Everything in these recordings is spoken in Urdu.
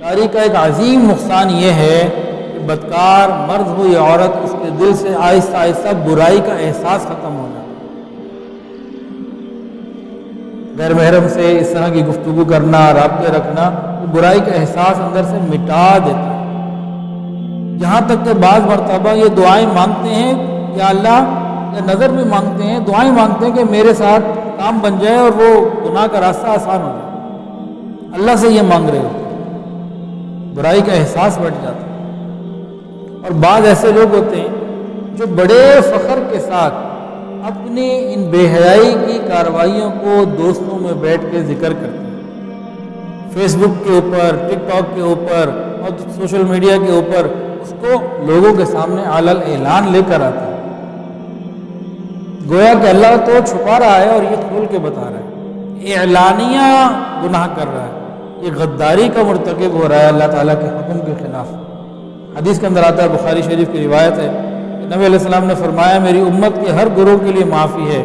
بدکاری کا ایک عظیم نقصان یہ ہے کہ بدکار مرد ہو یا عورت، اس کے دل سے آہستہ آہستہ برائی کا احساس ختم ہو جاتا ہے۔ غیر محرم سے اس طرح کی گفتگو کرنا، رابطے رکھنا، وہ برائی کا احساس اندر سے مٹا دیتا ہے۔ یہاں تک کہ بعض مرتبہ یہ دعائیں مانگتے ہیں، یا اللہ، یا نظر بھی مانگتے ہیں، دعائیں مانگتے ہیں کہ میرے ساتھ کام بن جائے اور وہ گناہ کا راستہ آسان ہو جائے۔ اللہ سے یہ مانگ رہے ہوتے ہیں، برائی کا احساس بڑھ جاتا ہے۔ اور بعض ایسے لوگ ہوتے ہیں جو بڑے فخر کے ساتھ اپنی ان بے حیائی کی کارروائیوں کو دوستوں میں بیٹھ کے ذکر کرتے ہیں، فیس بک کے اوپر، ٹک ٹاک کے اوپر اور سوشل میڈیا کے اوپر اس کو لوگوں کے سامنے علل اعلان لے کر آتے ہیں، گویا کہ اللہ تو چھپا رہا ہے اور یہ کھول کے بتا رہا ہے، اعلانیہ گناہ کر رہا ہے، یہ غداری کا مرتکب ہو رہا ہے اللہ تعالیٰ کے حکم کے خلاف۔ حدیث کے اندر آتا ہے، بخاری شریف کی روایت ہے، نبی علیہ السلام نے فرمایا میری امت کے ہر گروہ کے لیے معافی ہے،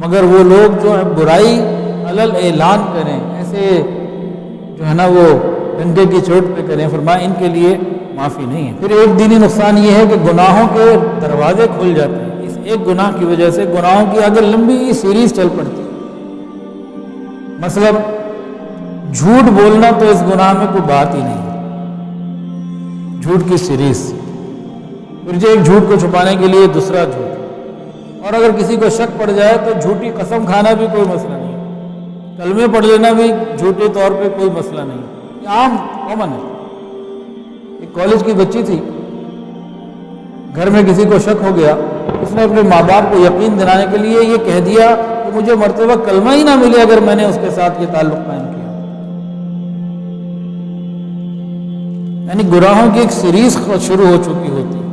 مگر وہ لوگ جو برائی علل اعلان کریں، ایسے جو ہے نا وہ ڈنڈے کی چوٹ پہ کریں، فرمایا ان کے لیے معافی نہیں ہے۔ پھر ایک دینی نقصان یہ ہے کہ گناہوں کے دروازے کھل جاتے ہیں، اس ایک گناہ کی وجہ سے گناہوں کی اگر لمبی سیریز چل پڑتی ہے۔ مثلا جھوٹ بولنا تو اس گناہ میں کوئی بات ہی نہیں ہے، جھوٹ کی سیریز، پھر جو ایک جھوٹ کو چھپانے کے لیے دوسرا جھوٹ، اور اگر کسی کو شک پڑ جائے تو جھوٹی قسم کھانا بھی کوئی مسئلہ نہیں ہے، کلمے پڑھ لینا بھی جھوٹے طور پہ کوئی مسئلہ نہیں ہے، یہ عام کامن ہے۔ ایک کالج کی بچی تھی، گھر میں کسی کو شک ہو گیا، اس نے اپنے ماں باپ کو یقین دلانے کے لیے یہ کہہ دیا کہ مجھے مرتبہ کلمہ ہی نہ ملے اگر میں نے اس کے ساتھ یہ تعلق قائم کیا۔ یعنی گناہوں کی ایک سیریز شروع ہو چکی ہوتی ہے،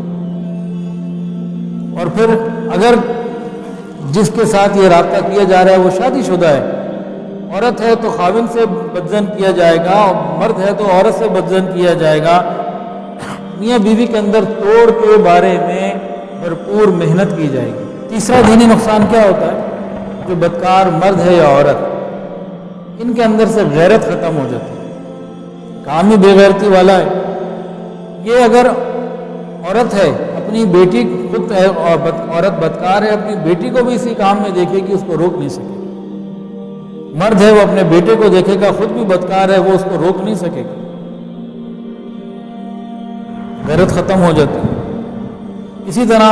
اور پھر اگر جس کے ساتھ یہ رابطہ کیا جا رہا ہے وہ شادی شدہ ہے، عورت ہے تو خاوند سے بدزن کیا جائے گا، اور مرد ہے تو عورت سے بدزن کیا جائے گا، میاں بیوی کے اندر توڑ کے بارے میں بھرپور محنت کی جائے گی۔ تیسرا دینی نقصان کیا ہوتا ہے؟ جو بدکار مرد ہے یا عورت، ان کے اندر سے غیرت ختم ہو جاتی ہے، کام ہی بے غیرتی والا ہے۔ یہ اگر عورت ہے، اپنی بیٹی، خود ہے عورت بدکار ہے، اپنی بیٹی کو بھی اسی کام میں دیکھے گی، اس کو روک نہیں سکے گی۔ مرد ہے وہ اپنے بیٹے کو دیکھے گا، خود بھی بدکار ہے، وہ اس کو روک نہیں سکے گا، غیرت ختم ہو جاتی ہے۔ اسی طرح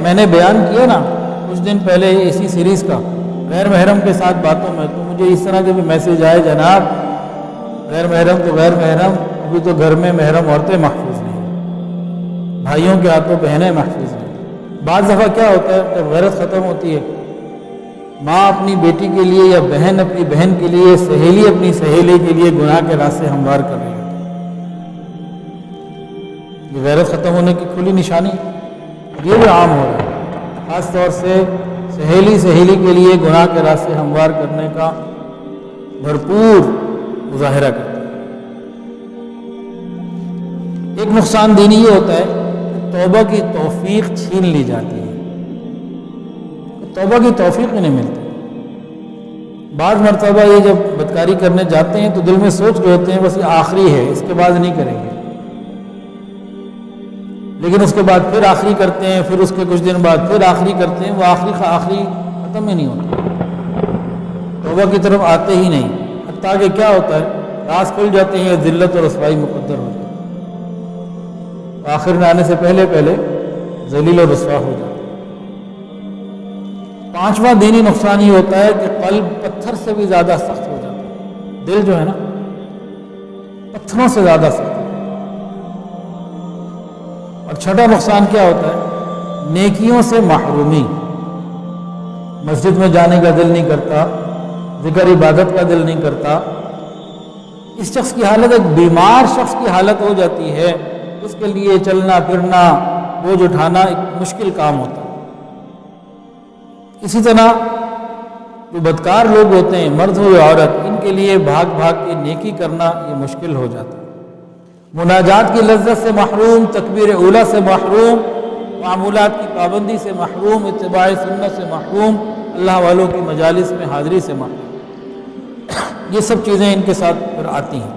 میں نے بیان کیا نا کچھ دن پہلے اسی سیریز کا، غیر محرم کے ساتھ باتوں میں، تو مجھے اس طرح کے بھی میسیج آئے، جناب غیر محرم تو غیر محرم، ابھی تو گھر میں محرم عورتیں محفوظ نہیں، بھائیوں کے ہاتھوں بہنیں محفوظ نہیں۔ بعض دفعہ کیا ہوتا ہے جب غیرت ختم ہوتی ہے، ماں اپنی بیٹی کے لیے یا بہن اپنی بہن کے لیے، سہیلی اپنی سہیلی کے لیے گناہ کے راستے ہموار کر رہی ہوتی ہے۔ یہ غیرت ختم ہونے کی کھلی نشانی، یہ بھی عام ہو رہا ہے، خاص طور سے سہیلی کے لیے گناہ کے راستے ہموار کرنے کا بھرپور مظاہرہ کرتی ہے۔ ایک نقصان دینی یہ ہوتا ہے کہ توبہ کی توفیق چھین لی جاتی ہے، توبہ کی توفیق ہی نہیں ملتی۔ بعض مرتبہ یہ جب بدکاری کرنے جاتے ہیں تو دل میں سوچ رہے ہوتے ہیں بس یہ آخری ہے، اس کے بعد نہیں کریں گے، لیکن اس کے بعد پھر آخری کرتے ہیں، پھر اس کے کچھ دن بعد پھر آخری کرتے ہیں، وہ آخری ختم ہی نہیں ہوتا، توبہ کی طرف آتے ہی نہیں، حتیٰ کہ کیا ہوتا ہے راز کھل جاتے ہیں، ذلت اور رسوائی مقدر ہو جاتی ہے، آخر میں آنے سے پہلے ذلیل اور رسوا ہو جاتا ہے۔ پانچواں دینی نقصان یہ ہوتا ہے کہ قلب پتھر سے بھی زیادہ سخت ہو جاتا ہے، دل جو ہے نا پتھروں سے زیادہ سخت ہے۔ اور چھٹا نقصان کیا ہوتا ہے؟ نیکیوں سے محرومی، مسجد میں جانے کا دل نہیں کرتا، ذکر عبادت کا دل نہیں کرتا، اس شخص کی حالت ایک بیمار شخص کی حالت ہو جاتی ہے، اس کے لیے چلنا پھرنا، بوجھ اٹھانا ایک مشکل کام ہوتا ہے۔ اسی طرح جو بدکار لوگ ہوتے ہیں، مرد ہو یا عورت، ان کے لیے بھاگ کے نیکی کرنا یہ مشکل ہو جاتا ہے، مناجات کی لذت سے محروم، تکبیر اولیٰ سے محروم، معمولات کی پابندی سے محروم، اتباع سنت سے محروم، اللہ والوں کی مجالس میں حاضری سے محروم، یہ سب چیزیں ان کے ساتھ پھر آتی ہیں۔